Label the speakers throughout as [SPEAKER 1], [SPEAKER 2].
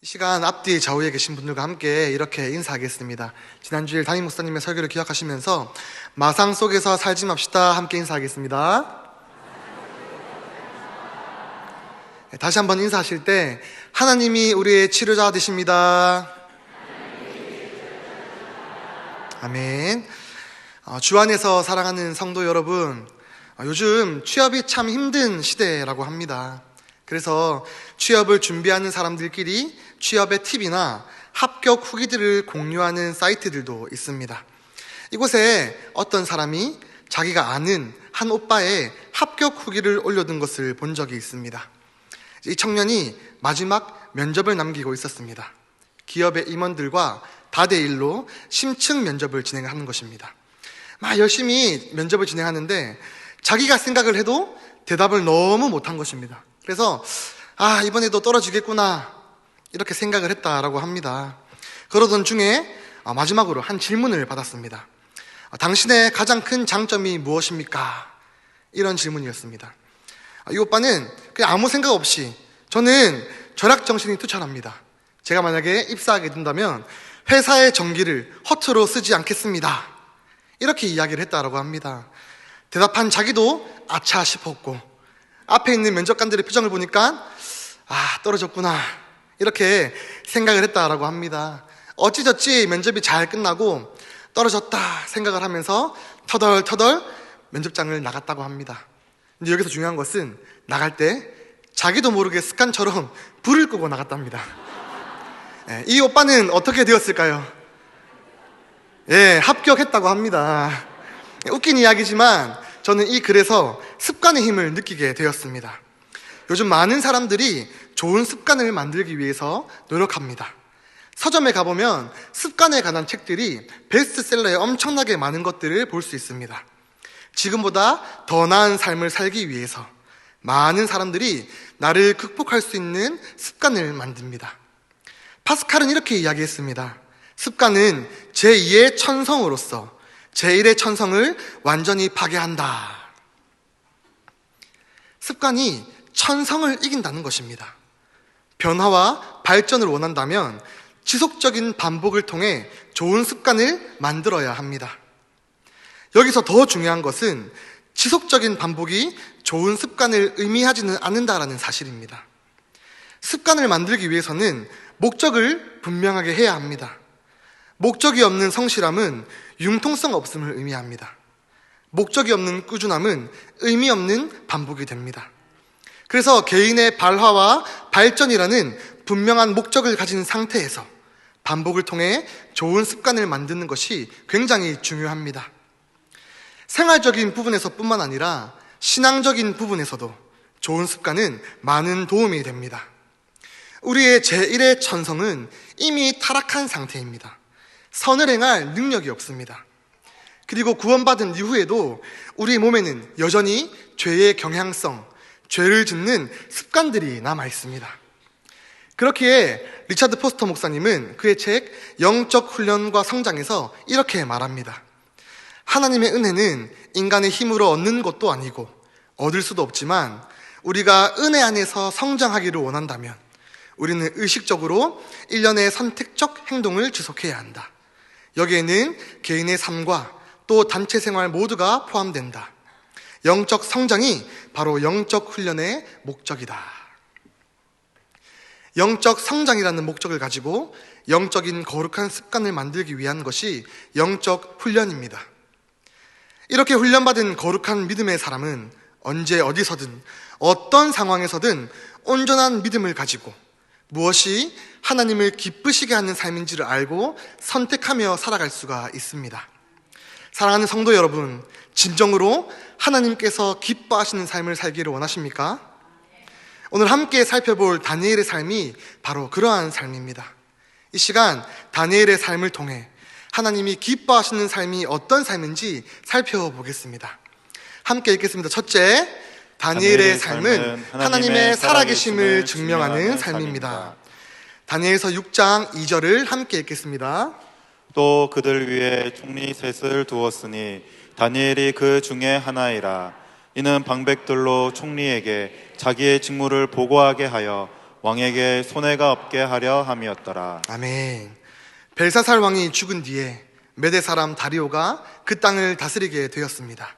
[SPEAKER 1] 이 시간 앞뒤 좌우에 계신 분들과 함께 이렇게 인사하겠습니다. 지난주일 담임 목사님의 설교를 기억하시면서 마상 속에서 살지 맙시다 함께 인사하겠습니다. 다시 한번 인사하실 때 하나님이 우리의 치료자 되십니다. 아멘. 주 안에서 사랑하는 성도 여러분, 요즘 취업이 참 힘든 시대라고 합니다. 그래서 취업을 준비하는 사람들끼리 취업의 팁이나 합격 후기들을 공유하는 사이트들도 있습니다. 이곳에 어떤 사람이 자기가 아는 한 오빠의 합격 후기를 올려둔 것을 본 적이 있습니다. 이 청년이 마지막 면접을 남기고 있었습니다. 기업의 임원들과 다대일로 심층 면접을 진행하는 것입니다. 막 열심히 면접을 진행하는데 자기가 생각을 해도 대답을 너무 못한 것입니다. 그래서 이번에도 떨어지겠구나 이렇게 생각을 했다라고 합니다. 그러던 중에 마지막으로 한 질문을 받았습니다. 당신의 가장 큰 장점이 무엇입니까? 이런 질문이었습니다. 이 오빠는 그냥 아무 생각 없이 저는 절약정신이 투철합니다. 제가 만약에 입사하게 된다면 회사의 정기를 허투루 쓰지 않겠습니다. 이렇게 이야기를 했다라고 합니다. 대답한 자기도 아차 싶었고 앞에 있는 면접관들의 표정을 보니까 떨어졌구나 이렇게 생각을 했다라고 합니다. 어찌저찌 면접이 잘 끝나고 떨어졌다 생각을 하면서 터덜터덜 면접장을 나갔다고 합니다. 근데 여기서 중요한 것은 나갈 때 자기도 모르게 습관처럼 불을 끄고 나갔답니다. 이 오빠는 어떻게 되었을까요? 합격했다고 합니다. 웃긴 이야기지만 저는 이 글에서 습관의 힘을 느끼게 되었습니다. 요즘 많은 사람들이 좋은 습관을 만들기 위해서 노력합니다. 서점에 가보면 습관에 관한 책들이 베스트셀러에 엄청나게 많은 것들을 볼 수 있습니다. 지금보다 더 나은 삶을 살기 위해서 많은 사람들이 나를 극복할 수 있는 습관을 만듭니다. 파스칼은 이렇게 이야기했습니다. 습관은 제2의 천성으로서 제1의 천성을 완전히 파괴한다. 습관이 천성을 이긴다는 것입니다. 변화와 발전을 원한다면 지속적인 반복을 통해 좋은 습관을 만들어야 합니다. 여기서 더 중요한 것은 지속적인 반복이 좋은 습관을 의미하지는 않는다라는 사실입니다. 습관을 만들기 위해서는 목적을 분명하게 해야 합니다. 목적이 없는 성실함은 융통성 없음을 의미합니다. 목적이 없는 꾸준함은 의미 없는 반복이 됩니다. 그래서 개인의 발화와 발전이라는 분명한 목적을 가진 상태에서 반복을 통해 좋은 습관을 만드는 것이 굉장히 중요합니다. 생활적인 부분에서 뿐만 아니라 신앙적인 부분에서도 좋은 습관은 많은 도움이 됩니다. 우리의 제1의 천성은 이미 타락한 상태입니다. 선을 행할 능력이 없습니다. 그리고 구원받은 이후에도 우리 몸에는 여전히 죄의 경향성, 죄를 짓는 습관들이 남아있습니다. 그렇기에 리차드 포스터 목사님은 그의 책 영적 훈련과 성장에서 이렇게 말합니다. 하나님의 은혜는 인간의 힘으로 얻는 것도 아니고 얻을 수도 없지만 우리가 은혜 안에서 성장하기를 원한다면 우리는 의식적으로 일련의 선택적 행동을 지속해야 한다. 여기에는 개인의 삶과 또 단체 생활 모두가 포함된다. 영적 성장이 바로 영적 훈련의 목적이다. 영적 성장이라는 목적을 가지고 영적인 거룩한 습관을 만들기 위한 것이 영적 훈련입니다. 이렇게 훈련받은 거룩한 믿음의 사람은 언제 어디서든 어떤 상황에서든 온전한 믿음을 가지고 무엇이 하나님을 기쁘시게 하는 삶인지를 알고 선택하며 살아갈 수가 있습니다. 사랑하는 성도 여러분, 진정으로 하나님께서 기뻐하시는 삶을 살기를 원하십니까? 오늘 함께 살펴볼 다니엘의 삶이 바로 그러한 삶입니다. 이 시간 다니엘의 삶을 통해 하나님이 기뻐하시는 삶이 어떤 삶인지 살펴보겠습니다. 함께 읽겠습니다. 첫째, 다니엘의 삶은 하나님의 살아계심을 증명하는 삶입니다. 다니엘서 6장 2절을 함께 읽겠습니다.
[SPEAKER 2] 또 그들 위에 총리 셋을 두었으니 다니엘이 그 중에 하나이라. 이는 방백들로 총리에게 자기의 직무를 보고하게 하여 왕에게 손해가 없게 하려 함이었더라.
[SPEAKER 1] 아멘. 벨사살 왕이 죽은 뒤에 메대 사람 다리오가 그 땅을 다스리게 되었습니다.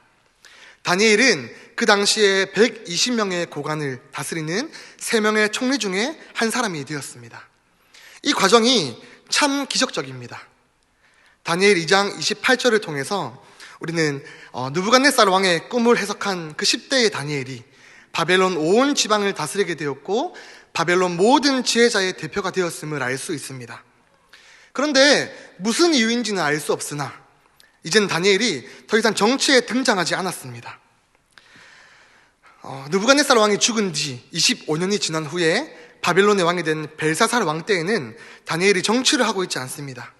[SPEAKER 1] 다니엘은 그 당시에 120명의 고관을 다스리는 3명의 총리 중에 한 사람이 되었습니다. 이 과정이 참 기적적입니다. 다니엘 2장 28절을 통해서 우리는 느부갓네살 왕의 꿈을 해석한 그 10대의 다니엘이 바벨론 온 지방을 다스리게 되었고 바벨론 모든 지혜자의 대표가 되었음을 알 수 있습니다. 그런데 무슨 이유인지는 알 수 없으나 이제는 다니엘이 더 이상 정치에 등장하지 않았습니다. 느부갓네살 왕이 죽은 지 25년이 지난 후에 바벨론의 왕이 된 벨사살 왕 때에는 다니엘이 정치를 하고 있지 않습니다.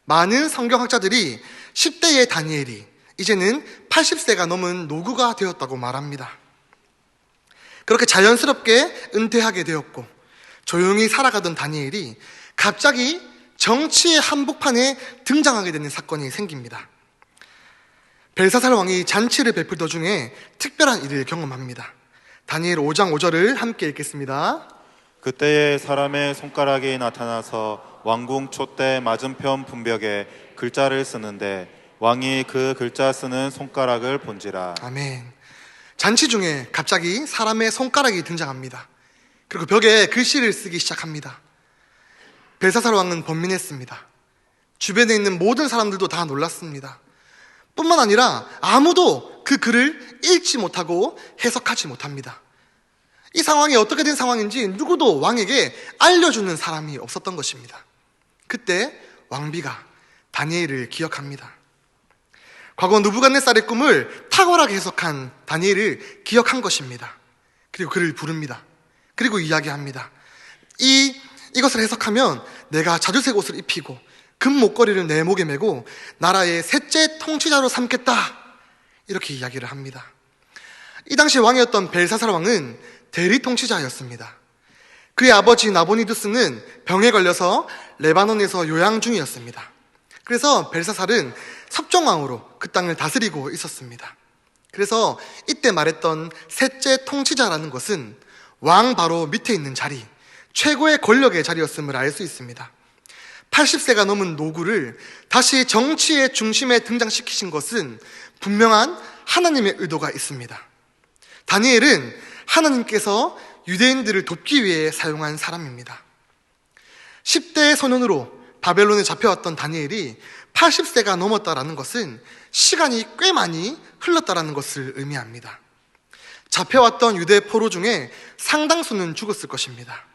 [SPEAKER 1] 많은 성경학자들이 10대의 다니엘이 이제는 80세가 넘은 노구가 되었다고 말합니다. 그렇게 자연스럽게 은퇴하게 되었고 조용히 살아가던 다니엘이 갑자기 정치의 한복판에 등장하게 되는 사건이 생깁니다. 벨사살 왕이 잔치를 베풀 도중에 특별한 일을 경험합니다. 다니엘 5장 5절을 함께 읽겠습니다.
[SPEAKER 2] 그때에 사람의 손가락이 나타나서 왕궁 촛대 맞은편 분벽에 글자를 쓰는데 왕이 그 글자 쓰는 손가락을 본지라.
[SPEAKER 1] 아멘. 잔치 중에 갑자기 사람의 손가락이 등장합니다. 그리고 벽에 글씨를 쓰기 시작합니다. 벨사살 왕은 번민했습니다. 주변에 있는 모든 사람들도 다 놀랐습니다. 뿐만 아니라 아무도 그 글을 읽지 못하고 해석하지 못합니다. 이 상황이 어떻게 된 상황인지 누구도 왕에게 알려주는 사람이 없었던 것입니다. 그때 왕비가 다니엘을 기억합니다. 과거 느부갓네살의 꿈을 탁월하게 해석한 다니엘을 기억한 것입니다. 그리고 그를 부릅니다. 그리고 이야기합니다. 이것을 해석하면 내가 자주색 옷을 입히고 금 목걸이를 내 목에 메고 나라의 셋째 통치자로 삼겠다, 이렇게 이야기를 합니다. 이 당시 왕이었던 벨사살 왕은 대리 통치자였습니다. 그의 아버지 나보니두스는 병에 걸려서 레바논에서 요양 중이었습니다. 그래서 벨사살은 섭정왕으로 그 땅을 다스리고 있었습니다. 그래서 이때 말했던 셋째 통치자라는 것은 왕 바로 밑에 있는 자리, 최고의 권력의 자리였음을 알 수 있습니다. 80세가 넘은 노구를 다시 정치의 중심에 등장시키신 것은 분명한 하나님의 의도가 있습니다. 다니엘은 하나님께서 유대인들을 돕기 위해 사용한 사람입니다. 10대의 소년으로 바벨론에 잡혀왔던 다니엘이 80세가 넘었다라는 것은 시간이 꽤 많이 흘렀다라는 것을 의미합니다. 잡혀왔던 유대 포로 중에 상당수는 죽었을 것입니다.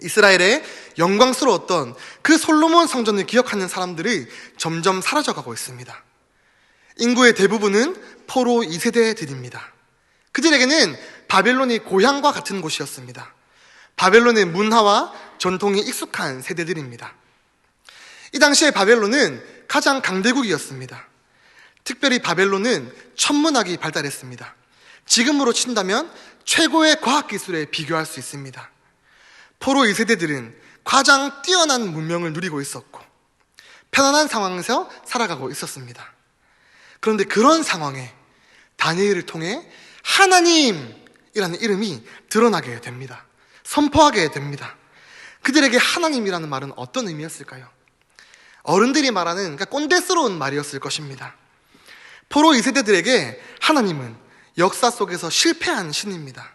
[SPEAKER 1] 이스라엘의 영광스러웠던 그 솔로몬 성전을 기억하는 사람들이 점점 사라져가고 있습니다. 인구의 대부분은 포로 2세대들입니다. 그들에게는 바벨론이 고향과 같은 곳이었습니다. 바벨론의 문화와 전통이 익숙한 세대들입니다. 이 당시에 바벨론은 가장 강대국이었습니다. 특별히 바벨론은 천문학이 발달했습니다. 지금으로 친다면 최고의 과학기술에 비교할 수 있습니다. 포로 2세대들은 가장 뛰어난 문명을 누리고 있었고 편안한 상황에서 살아가고 있었습니다. 그런데 그런 상황에 다니엘을 통해 하나님이라는 이름이 드러나게 됩니다. 선포하게 됩니다. 그들에게 하나님이라는 말은 어떤 의미였을까요? 어른들이 말하는, 그러니까 꼰대스러운 말이었을 것입니다. 포로 2세대들에게 하나님은 역사 속에서 실패한 신입니다.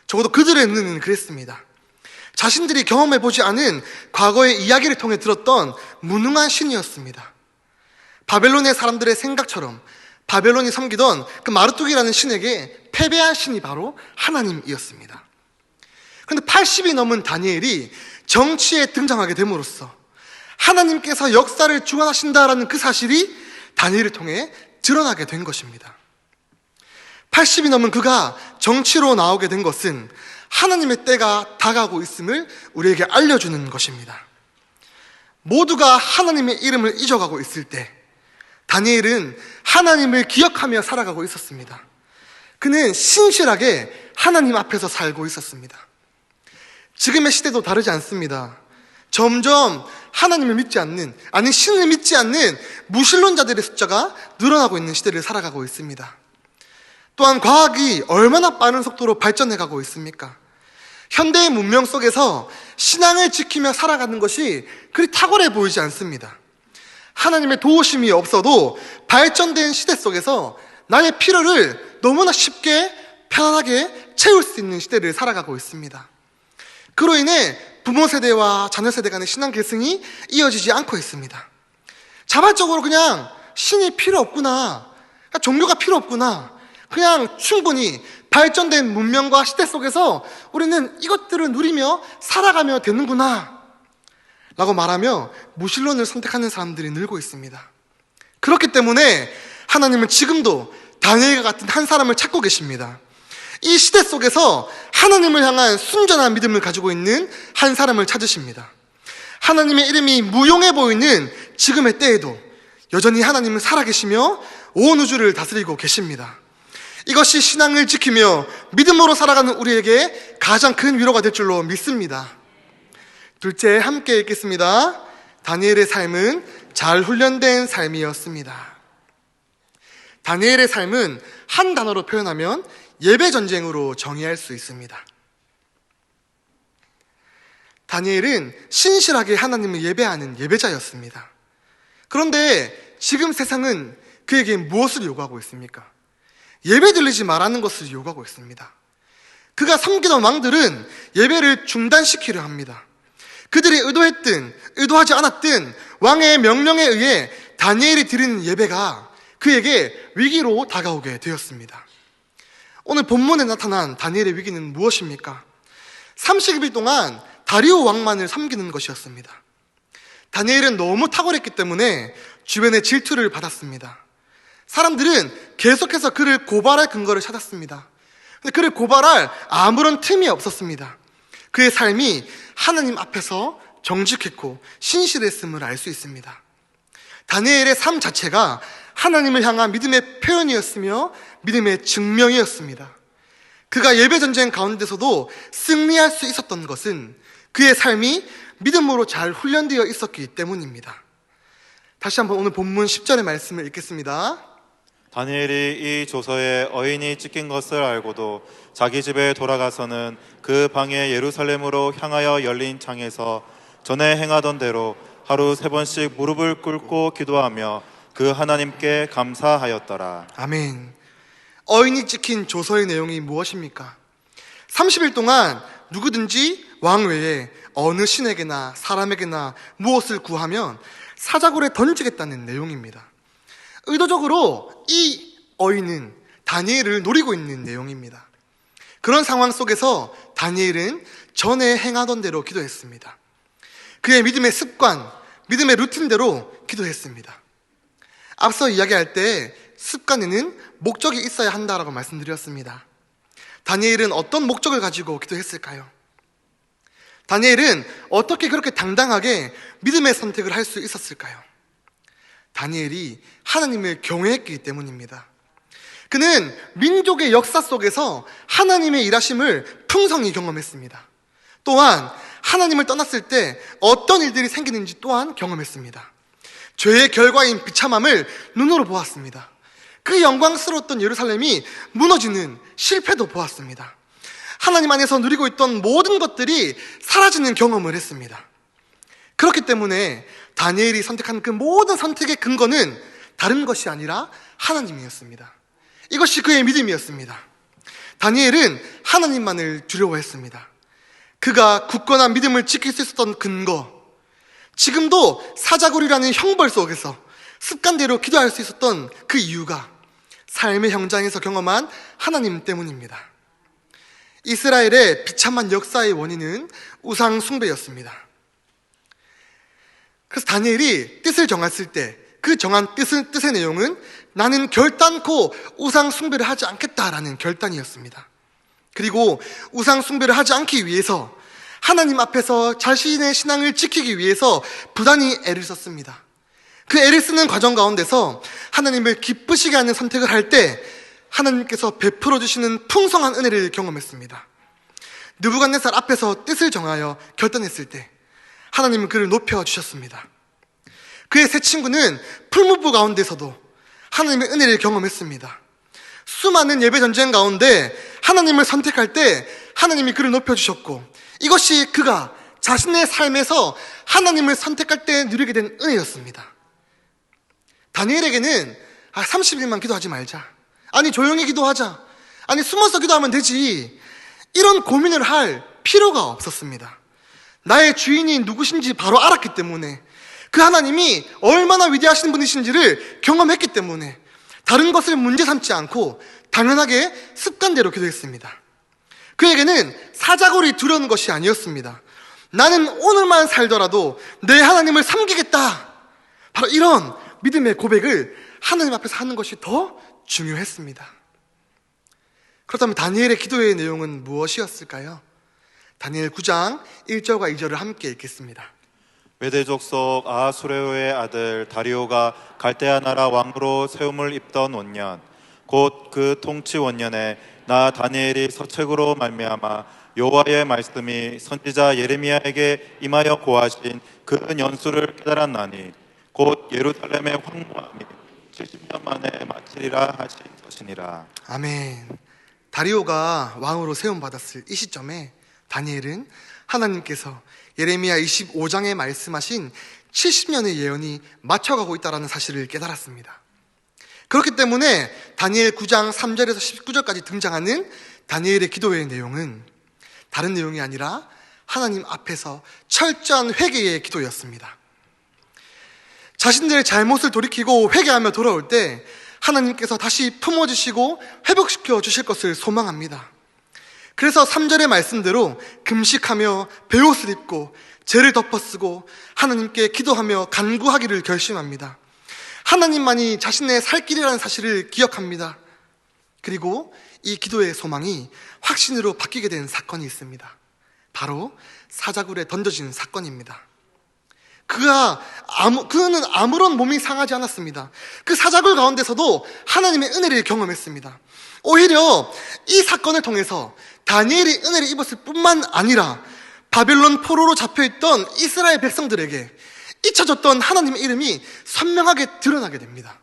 [SPEAKER 1] 적어도 그들의 눈에는 그랬습니다. 자신들이 경험해보지 않은 과거의 이야기를 통해 들었던 무능한 신이었습니다. 바벨론의 사람들의 생각처럼 바벨론이 섬기던 그 마르뚝이라는 신에게 패배한 신이 바로 하나님이었습니다. 그런데 80이 넘은 다니엘이 정치에 등장하게 됨으로써 하나님께서 역사를 주관하신다라는 그 사실이 다니엘을 통해 드러나게 된 것입니다. 80이 넘은 그가 정치로 나오게 된 것은 하나님의 때가 다가오고 있음을 우리에게 알려주는 것입니다. 모두가 하나님의 이름을 잊어가고 있을 때 다니엘은 하나님을 기억하며 살아가고 있었습니다. 그는 신실하게 하나님 앞에서 살고 있었습니다. 지금의 시대도 다르지 않습니다. 점점 하나님을 믿지 않는, 아니 신을 믿지 않는 무신론자들의 숫자가 늘어나고 있는 시대를 살아가고 있습니다. 또한 과학이 얼마나 빠른 속도로 발전해가고 있습니까? 현대의 문명 속에서 신앙을 지키며 살아가는 것이 그리 탁월해 보이지 않습니다. 하나님의 도우심이 없어도 발전된 시대 속에서 나의 필요를 너무나 쉽게 편안하게 채울 수 있는 시대를 살아가고 있습니다. 그로 인해 부모 세대와 자녀 세대 간의 신앙 계승이 이어지지 않고 있습니다. 자발적으로 그냥 신이 필요 없구나, 종교가 필요 없구나, 그냥 충분히 발전된 문명과 시대 속에서 우리는 이것들을 누리며 살아가며 되는구나 라고 말하며 무신론을 선택하는 사람들이 늘고 있습니다. 그렇기 때문에 하나님은 지금도 다니엘과 같은 한 사람을 찾고 계십니다. 이 시대 속에서 하나님을 향한 순전한 믿음을 가지고 있는 한 사람을 찾으십니다. 하나님의 이름이 무용해 보이는 지금의 때에도 여전히 하나님은 살아계시며 온 우주를 다스리고 계십니다. 이것이 신앙을 지키며 믿음으로 살아가는 우리에게 가장 큰 위로가 될 줄로 믿습니다. 둘째, 함께 읽겠습니다. 다니엘의 삶은 잘 훈련된 삶이었습니다. 다니엘의 삶은 한 단어로 표현하면 예배 전쟁으로 정의할 수 있습니다. 다니엘은 신실하게 하나님을 예배하는 예배자였습니다. 그런데 지금 세상은 그에게 무엇을 요구하고 있습니까? 예배 드리지 말라는 것을 요구하고 있습니다. 그가 섬기던 왕들은 예배를 중단시키려 합니다. 그들이 의도했든 의도하지 않았든 왕의 명령에 의해 다니엘이 드리는 예배가 그에게 위기로 다가오게 되었습니다. 오늘 본문에 나타난 다니엘의 위기는 무엇입니까? 30일 동안 다리오 왕만을 섬기는 것이었습니다. 다니엘은 너무 탁월했기 때문에 주변의 질투를 받았습니다. 사람들은 계속해서 그를 고발할 근거를 찾았습니다. 근데 그를 고발할 아무런 틈이 없었습니다. 그의 삶이 하나님 앞에서 정직했고 신실했음을 알 수 있습니다. 다니엘의 삶 자체가 하나님을 향한 믿음의 표현이었으며 믿음의 증명이었습니다. 그가 예배 전쟁 가운데서도 승리할 수 있었던 것은 그의 삶이 믿음으로 잘 훈련되어 있었기 때문입니다. 다시 한번 오늘 본문 10절의 말씀을 읽겠습니다.
[SPEAKER 2] 다니엘이 이 조서에 어인이 찍힌 것을 알고도 자기 집에 돌아가서는 그 방에 예루살렘으로 향하여 열린 창에서 전에 행하던 대로 하루 3번씩 무릎을 꿇고 기도하며 그 하나님께 감사하였더라.
[SPEAKER 1] 아멘. 어인이 찍힌 조서의 내용이 무엇입니까? 30일 동안 누구든지 왕 외에 어느 신에게나 사람에게나 무엇을 구하면 사자굴에 던지겠다는 내용입니다. 의도적으로 이 어인은 다니엘을 노리고 있는 내용입니다. 그런 상황 속에서 다니엘은 전에 행하던 대로 기도했습니다. 그의 믿음의 습관, 믿음의 루틴대로 기도했습니다. 앞서 이야기할 때 습관에는 목적이 있어야 한다라고 말씀드렸습니다. 다니엘은 어떤 목적을 가지고 기도했을까요? 다니엘은 어떻게 그렇게 당당하게 믿음의 선택을 할 수 있었을까요? 다니엘이 하나님을 경외했기 때문입니다. 그는 민족의 역사 속에서 하나님의 일하심을 풍성히 경험했습니다. 또한 하나님을 떠났을 때 어떤 일들이 생기는지 또한 경험했습니다. 죄의 결과인 비참함을 눈으로 보았습니다. 그 영광스러웠던 예루살렘이 무너지는 실패도 보았습니다. 하나님 안에서 누리고 있던 모든 것들이 사라지는 경험을 했습니다. 그렇기 때문에 다니엘이 선택한 그 모든 선택의 근거는 다른 것이 아니라 하나님이었습니다. 이것이 그의 믿음이었습니다. 다니엘은 하나님만을 두려워했습니다. 그가 굳건한 믿음을 지킬 수 있었던 근거, 지금도 사자굴이라는 형벌 속에서 습관대로 기도할 수 있었던 그 이유가 삶의 현장에서 경험한 하나님 때문입니다. 이스라엘의 비참한 역사의 원인은 우상 숭배였습니다. 그래서 다니엘이 뜻을 정했을 때 그 정한 뜻의 내용은 나는 결단코 우상 숭배를 하지 않겠다라는 결단이었습니다. 그리고 우상 숭배를 하지 않기 위해서 하나님 앞에서 자신의 신앙을 지키기 위해서 부단히 애를 썼습니다. 그 애를 쓰는 과정 가운데서 하나님을 기쁘시게 하는 선택을 할 때 하나님께서 베풀어 주시는 풍성한 은혜를 경험했습니다. 느부갓네살 앞에서 뜻을 정하여 결단했을 때 하나님은 그를 높여주셨습니다. 그의 세 친구는 풀무불 가운데서도 하나님의 은혜를 경험했습니다. 수많은 예배 전쟁 가운데 하나님을 선택할 때 하나님이 그를 높여주셨고, 이것이 그가 자신의 삶에서 하나님을 선택할 때 누리게 된 은혜였습니다. 다니엘에게는 30일만 기도하지 말자, 아니 조용히 기도하자, 아니 숨어서 기도하면 되지, 이런 고민을 할 필요가 없었습니다. 나의 주인이 누구신지 바로 알았기 때문에, 그 하나님이 얼마나 위대하신 분이신지를 경험했기 때문에 다른 것을 문제 삼지 않고 당연하게 습관대로 기도했습니다. 그에게는 사자굴이 두려운 것이 아니었습니다. 나는 오늘만 살더라도 내 하나님을 섬기겠다, 바로 이런 믿음의 고백을 하나님 앞에서 하는 것이 더 중요했습니다. 그렇다면 다니엘의 기도의 내용은 무엇이었을까요? 다니엘 9장 1절과 2절을 함께 읽겠습니다.
[SPEAKER 2] 메대 족속 아하수레오의 아들 다리오가 갈대아 나라 왕으로 세움을 입던 원년, 곧 그 통치 원년에 나 다니엘이 서책으로 말미암아 여호와의 말씀이 선지자 예레미야에게 임하여 고하신 그 연수를 깨달았나니, 곧 예루살렘의 황무함이 70년 만에 마치리라 하신 것이니라.
[SPEAKER 1] 아멘. 다리오가 왕으로 세움받았을 이 시점에 다니엘은 하나님께서 예레미야 25장에 말씀하신 70년의 예언이 맞춰가고 있다는 사실을 깨달았습니다. 그렇기 때문에 다니엘 9장 3절에서 19절까지 등장하는 다니엘의 기도의 내용은 다른 내용이 아니라 하나님 앞에서 철저한 회개의 기도였습니다. 자신들의 잘못을 돌이키고 회개하며 돌아올 때 하나님께서 다시 품어주시고 회복시켜 주실 것을 소망합니다. 그래서 3절의 말씀대로 금식하며 베옷을 입고 죄를 덮어쓰고 하나님께 기도하며 간구하기를 결심합니다. 하나님만이 자신의 살 길이라는 사실을 기억합니다. 그리고 이 기도의 소망이 확신으로 바뀌게 된 사건이 있습니다. 바로 사자굴에 던져진 사건입니다. 그는 아무런 몸이 상하지 않았습니다. 그 사자굴 가운데서도 하나님의 은혜를 경험했습니다. 오히려 이 사건을 통해서 다니엘이 은혜를 입었을 뿐만 아니라 바벨론 포로로 잡혀있던 이스라엘 백성들에게 잊혀졌던 하나님의 이름이 선명하게 드러나게 됩니다.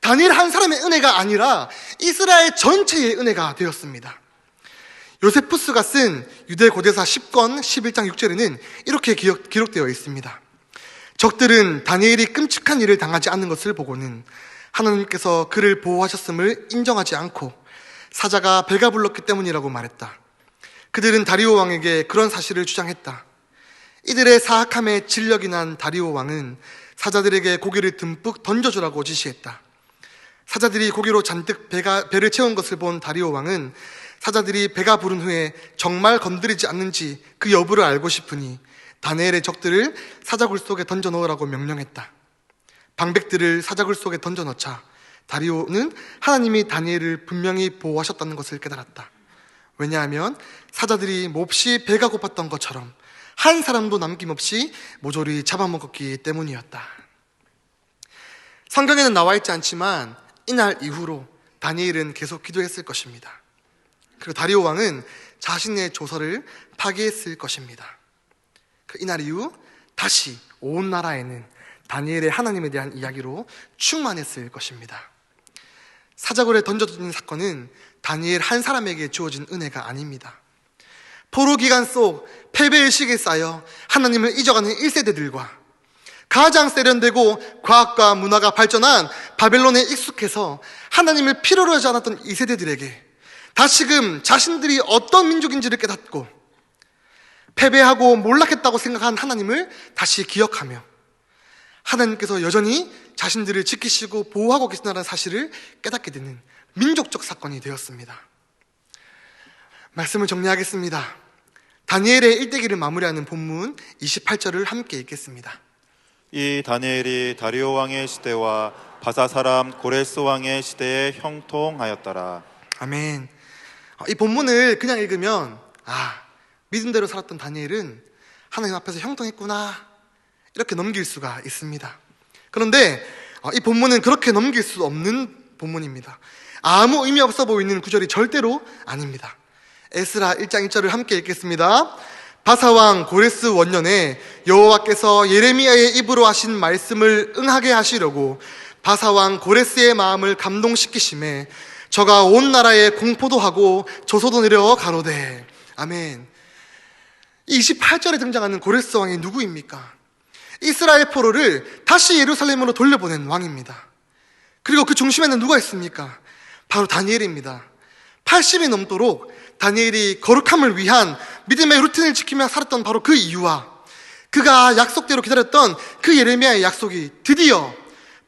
[SPEAKER 1] 다니엘 한 사람의 은혜가 아니라 이스라엘 전체의 은혜가 되었습니다. 요세푸스가 쓴 유대 고대사 10권 11장 6절에는 이렇게 기록되어 있습니다. 적들은 다니엘이 끔찍한 일을 당하지 않는 것을 보고는 하나님께서 그를 보호하셨음을 인정하지 않고 사자가 배가 불렀기 때문이라고 말했다. 그들은 다리오 왕에게 그런 사실을 주장했다. 이들의 사악함에 진력이 난 다리오 왕은 사자들에게 고기를 듬뿍 던져주라고 지시했다. 사자들이 고기로 잔뜩 배를 채운 것을 본 다리오 왕은 사자들이 배가 부른 후에 정말 건드리지 않는지 그 여부를 알고 싶으니 다니엘의 적들을 사자굴 속에 던져 넣으라고 명령했다. 방백들을 사자굴 속에 던져 넣자 다리오는 하나님이 다니엘을 분명히 보호하셨다는 것을 깨달았다. 왜냐하면 사자들이 몹시 배가 고팠던 것처럼 한 사람도 남김없이 모조리 잡아먹었기 때문이었다. 성경에는 나와 있지 않지만 이날 이후로 다니엘은 계속 기도했을 것입니다. 그리고 다리오 왕은 자신의 조서를 파기했을 것입니다. 이날 이후 다시 온 나라에는 다니엘의 하나님에 대한 이야기로 충만했을 것입니다. 사자굴에 던져진 사건은 다니엘 한 사람에게 주어진 은혜가 아닙니다. 포로 기간 속 패배의식에 쌓여 하나님을 잊어가는 1세대들과 가장 세련되고 과학과 문화가 발전한 바벨론에 익숙해서 하나님을 필요로 하지 않았던 2세대들에게 다시금 자신들이 어떤 민족인지를 깨닫고 패배하고 몰락했다고 생각한 하나님을 다시 기억하며 하나님께서 여전히 자신들을 지키시고 보호하고 계신다는 사실을 깨닫게 되는 민족적 사건이 되었습니다. 말씀을 정리하겠습니다. 다니엘의 일대기를 마무리하는 본문 28절을 함께 읽겠습니다.
[SPEAKER 2] 이 다니엘이 다리오 왕의 시대와 바사 사람 고레스 왕의 시대에 형통하였더라.
[SPEAKER 1] 아멘. 이 본문을 그냥 읽으면 믿음대로 살았던 다니엘은 하나님 앞에서 형통했구나 이렇게 넘길 수가 있습니다. 그런데 이 본문은 그렇게 넘길 수 없는 본문입니다. 아무 의미 없어 보이는 구절이 절대로 아닙니다. 에스라 1장 1절을 함께 읽겠습니다. 바사왕 고레스 원년에 여호와께서 예레미야의 입으로 하신 말씀을 응하게 하시려고 바사왕 고레스의 마음을 감동시키심에 저가 온 나라에 공포도 하고 조소도 내려 가로되 아멘. 이 28절에 등장하는 고레스 왕이 누구입니까? 이스라엘 포로를 다시 예루살렘으로 돌려보낸 왕입니다. 그리고 그 중심에는 누가 있습니까? 바로 다니엘입니다. 80이 넘도록 다니엘이 거룩함을 위한 믿음의 루틴을 지키며 살았던 바로 그 이유와 그가 약속대로 기다렸던 그 예레미야의 약속이 드디어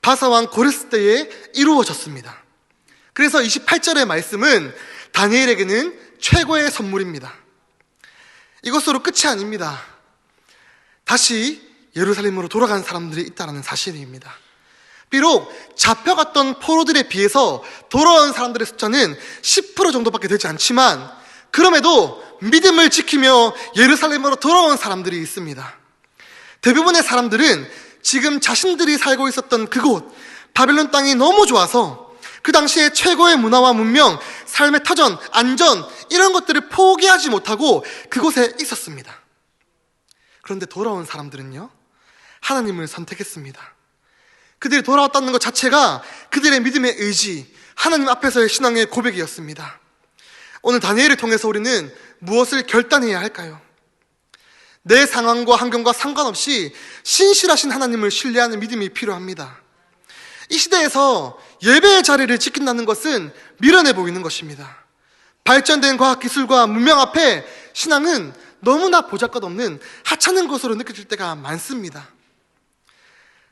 [SPEAKER 1] 바사왕 고레스 때에 이루어졌습니다. 그래서 28절의 말씀은 다니엘에게는 최고의 선물입니다. 이것으로 끝이 아닙니다. 다시 예루살렘으로 돌아간 사람들이 있다는 사실입니다. 비록 잡혀갔던 포로들에 비해서 돌아온 사람들의 숫자는 10% 정도밖에 되지 않지만 그럼에도 믿음을 지키며 예루살렘으로 돌아온 사람들이 있습니다. 대부분의 사람들은 지금 자신들이 살고 있었던 그곳 바벨론 땅이 너무 좋아서 그 당시에 최고의 문화와 문명, 삶의 터전, 안전 이런 것들을 포기하지 못하고 그곳에 있었습니다. 그런데 돌아온 사람들은요, 하나님을 선택했습니다. 그들이 돌아왔다는 것 자체가 그들의 믿음의 의지, 하나님 앞에서의 신앙의 고백이었습니다. 오늘 다니엘을 통해서 우리는 무엇을 결단해야 할까요? 내 상황과 환경과 상관없이 신실하신 하나님을 신뢰하는 믿음이 필요합니다. 이 시대에서 예배의 자리를 지킨다는 것은 미련해 보이는 것입니다. 발전된 과학기술과 문명 앞에 신앙은 너무나 보잘것없는 하찮은 것으로 느껴질 때가 많습니다.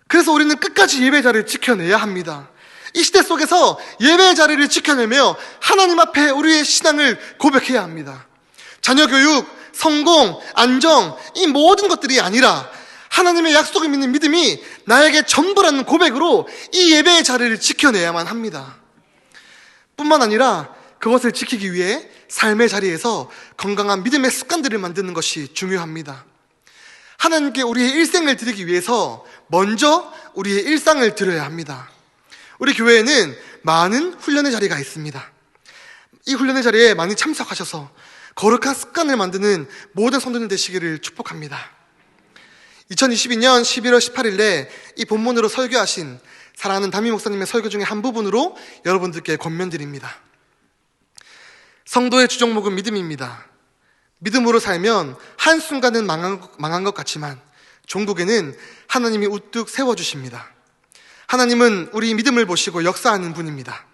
[SPEAKER 1] 그래서 우리는 끝까지 예배의 자리를 지켜내야 합니다. 이 시대 속에서 예배의 자리를 지켜내며 하나님 앞에 우리의 신앙을 고백해야 합니다. 자녀 교육, 성공, 안정, 이 모든 것들이 아니라 하나님의 약속을 믿는 믿음이 나에게 전부라는 고백으로 이 예배의 자리를 지켜내야만 합니다. 뿐만 아니라 그것을 지키기 위해 삶의 자리에서 건강한 믿음의 습관들을 만드는 것이 중요합니다. 하나님께 우리의 일생을 드리기 위해서 먼저 우리의 일상을 드려야 합니다. 우리 교회에는 많은 훈련의 자리가 있습니다. 이 훈련의 자리에 많이 참석하셔서 거룩한 습관을 만드는 모든 성도님 되시기를 축복합니다. 2022년 11월 18일에 이 본문으로 설교하신 사랑하는 담임 목사님의 설교 중에 한 부분으로 여러분들께 권면드립니다. 성도의 주종목은 믿음입니다. 믿음으로 살면 한순간은 망한 것 같지만 종국에는 하나님이 우뚝 세워주십니다. 하나님은 우리 믿음을 보시고 역사하는 분입니다.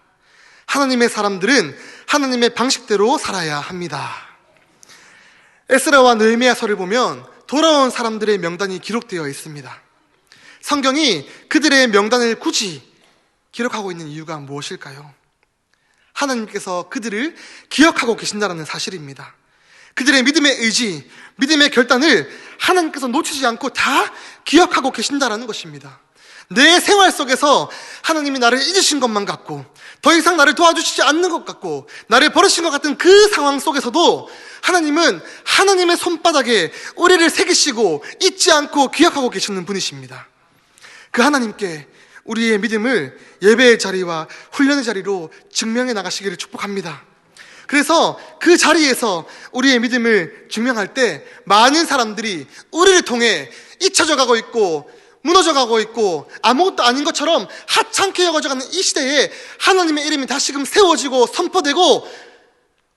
[SPEAKER 1] 하나님의 사람들은 하나님의 방식대로 살아야 합니다. 에스라와 느헤미야서를 보면 돌아온 사람들의 명단이 기록되어 있습니다. 성경이 그들의 명단을 굳이 기록하고 있는 이유가 무엇일까요? 하나님께서 그들을 기억하고 계신다는 사실입니다. 그들의 믿음의 의지, 믿음의 결단을 하나님께서 놓치지 않고 다 기억하고 계신다는 것입니다. 내 생활 속에서 하나님이 나를 잊으신 것만 같고 더 이상 나를 도와주시지 않는 것 같고 나를 버리신 것 같은 그 상황 속에서도 하나님은 하나님의 손바닥에 우리를 새기시고 잊지 않고 기억하고 계시는 분이십니다. 그 하나님께 우리의 믿음을 예배의 자리와 훈련의 자리로 증명해 나가시기를 축복합니다. 그래서 그 자리에서 우리의 믿음을 증명할 때 많은 사람들이 우리를 통해 잊혀져 가고 있고 무너져 가고 있고 아무것도 아닌 것처럼 하찮게 여겨져가는 이 시대에 하나님의 이름이 다시금 세워지고 선포되고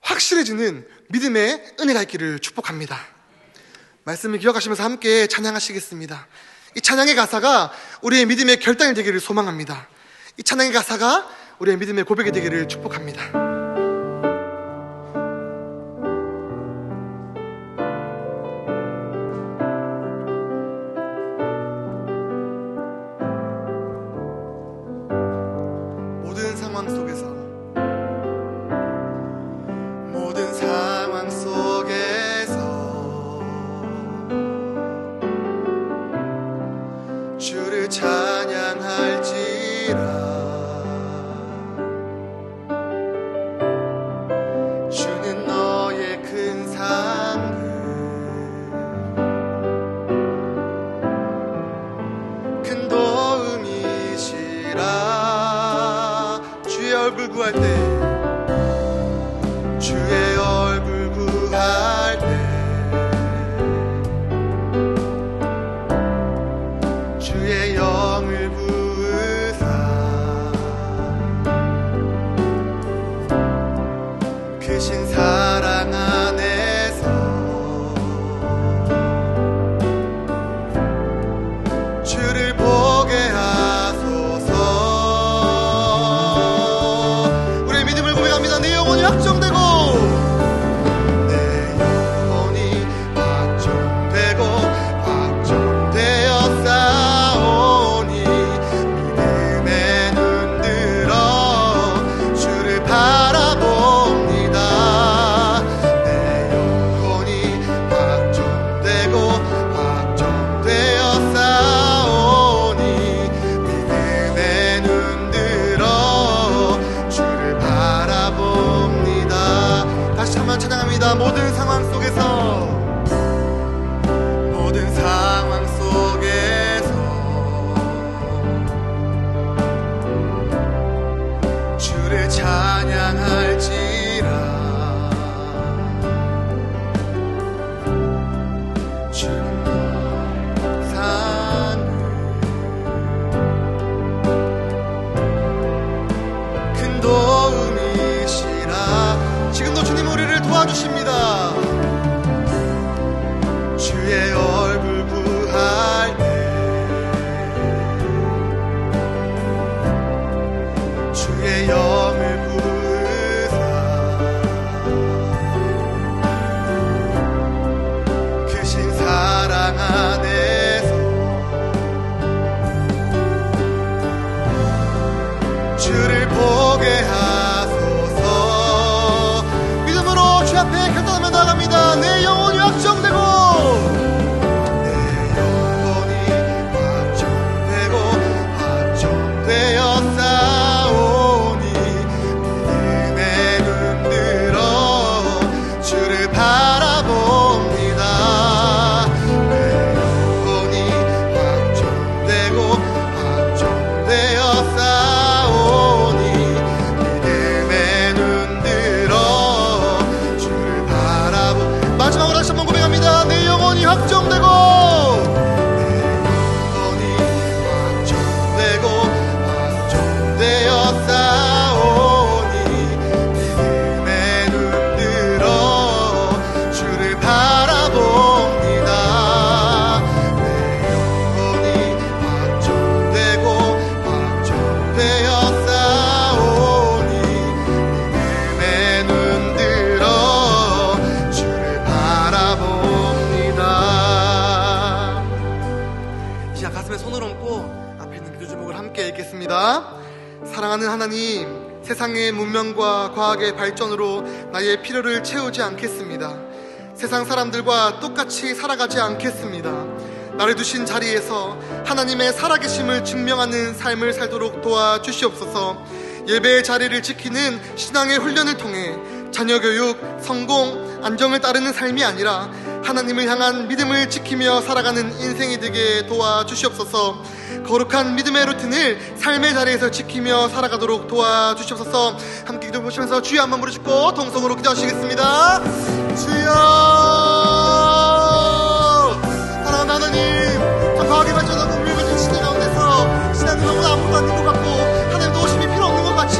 [SPEAKER 1] 확실해지는 믿음의 은혜가 있기를 축복합니다. 말씀을 기억하시면서 함께 찬양하시겠습니다. 이 찬양의 가사가 우리의 믿음의 결단이 되기를 소망합니다. 이 찬양의 가사가 우리의 믿음의 고백이 되기를 축복합니다.
[SPEAKER 3] 크신 사랑 안에서
[SPEAKER 1] 모든 상황 속에서 주를 찬양할지라. 주는 산을 큰 도움이시라. 지금도 주님 우리를 도와주십니다. 주의 얼굴 구할 때 주의 영을 부으사 크신 사랑 안에서 주를 보게 하소서. 믿음으로 주 앞에 결단하며 나갑니다. 내 영혼이 확정되고 사랑하는 하나님, 세상의 문명과 과학의 발전으로 나의 필요를 채우지 않겠습니다. 세상 사람들과 똑같이 살아가지 않겠습니다. 나를 두신 자리에서 하나님의 살아계심을 증명하는 삶을 살도록 도와주시옵소서. 예배의 자리를 지키는 신앙의 훈련을 통해 자녀 교육, 성공, 안정을 따르는 삶이 아니라 하나님을 향한 믿음을 지키며 살아가는 인생이 되게 도와주시옵소서. 거룩한 믿음의 루틴을 삶의 자리에서 지키며 살아가도록 도와주시옵소서. 함께 기도해보시면서 주여 한번 부르시고 동성으로 기도하시겠습니다. 주여. 사랑하는 하나님, 저 과학의 발전하고 물밀어진 시대 가운데서 신앙이 너무나 아무것도 아닌 것 같고 하나님 도우심이 필요 없는 것 같이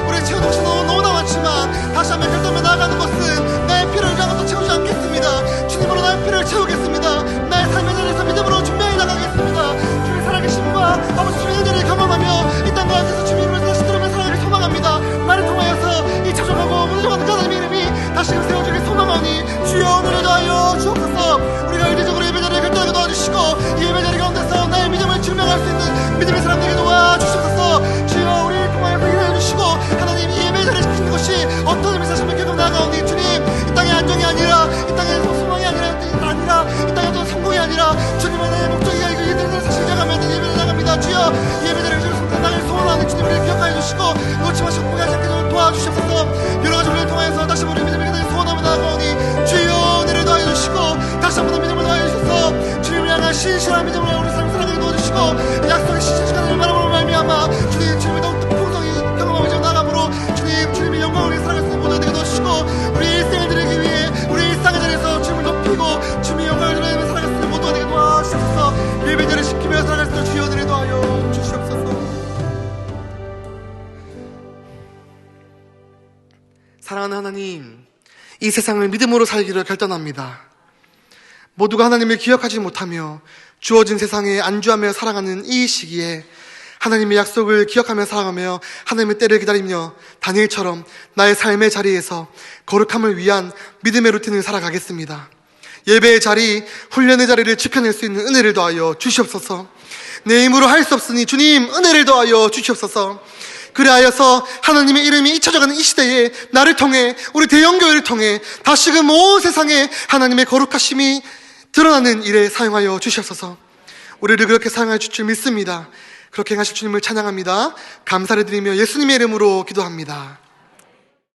[SPEAKER 1] 우리의 채우는 것이 너무나 많지만 다시 한번 결단하며 나아가는 것은 나의 필요를 이랑도 채우지 않겠습니다. 주님으로 나의 필요를 채우겠습니다. 나의 삶의 자리에서 믿음으로 준비해 나가겠습니다. 주의 살아계심과 아버지 주의 은혜를 경험하며 이 땅 가운데서 주님을 다시 들으며 살아가길 소망합니다. 나를 통하여서 이 처정하고 무너져가는 하나님의 이름이 다시금 세워주길 소망하니 주여 은혜를 더하여 주옵소서. 우리가 의지적으로 예배자리를 결단하게 도와주시고 이 예배자리 가운데서 나의 믿음을 증명할 수 있는 믿음의 사람들에게 도와주시옵소서. 주여 우리를 통하여서 일해 주시고 하나님 이 예배자리를 지키는 것이 어떤 의미 사실을 겪어 나아가오니 주님 이 땅의 안정이 아니라 이 땅의 소망이 아니라 이 땅의 어떤 성공이 아니라 주님 안에 목적이가 이들을 사실 나가면 예배를 나갑니다. 주여 예배자리를 나갈 소원하는 주님 우리를 기억하여 주시고 놓지 마시고 포기하지 않게 도와주시옵소서. 여러 가지 우리를 통해서 다시 한번 믿음을 소원하며 나아가오니 주여 은혜를 더하여 주시고 다시 한번 믿음을 더하여 주셔서 주님을 향한 신실한 믿음으로 우리 삶을 살아가게 도와주시고 약속의 시간을 바라보는 말미암아 주님을 더욱 풍성히 경험하며 나아감으로 주님의 영광을 살아갈 수 있는 모든 되게 도와주시고 우리 일생을 드리기 위해 우리 일상의 자리에서 주님을 높이고 주님의 영광을 드리며 살아갈 수 있는 모든 되게 도와주시옵소서. 예배자를 지키며 살아갈 수 있는 주여 은혜를 더하여 주시옵소서. 사랑하는 하나님, 이 세상을 믿음으로 살기를 결단합니다. 모두가 하나님을 기억하지 못하며 주어진 세상에 안주하며 살아가는 이 시기에 하나님의 약속을 기억하며 살아가며 하나님의 때를 기다리며 다니엘처럼 나의 삶의 자리에서 거룩함을 위한 믿음의 루틴을 살아가겠습니다. 예배의 자리, 훈련의 자리를 지켜낼 수 있는 은혜를 더하여 주시옵소서. 내 힘으로 할 수 없으니 주님 은혜를 더하여 주시옵소서. 그리하여서 하나님의 이름이 잊혀져가는 이 시대에 나를 통해 우리 대형교회를 통해 다시금 온 세상에 하나님의 거룩하심이 드러나는 일에 사용하여 주시옵소서. 우리를 그렇게 사용하여 주실 줄 믿습니다. 그렇게 행하실 주님을 찬양합니다. 감사를 드리며 예수님의 이름으로 기도합니다.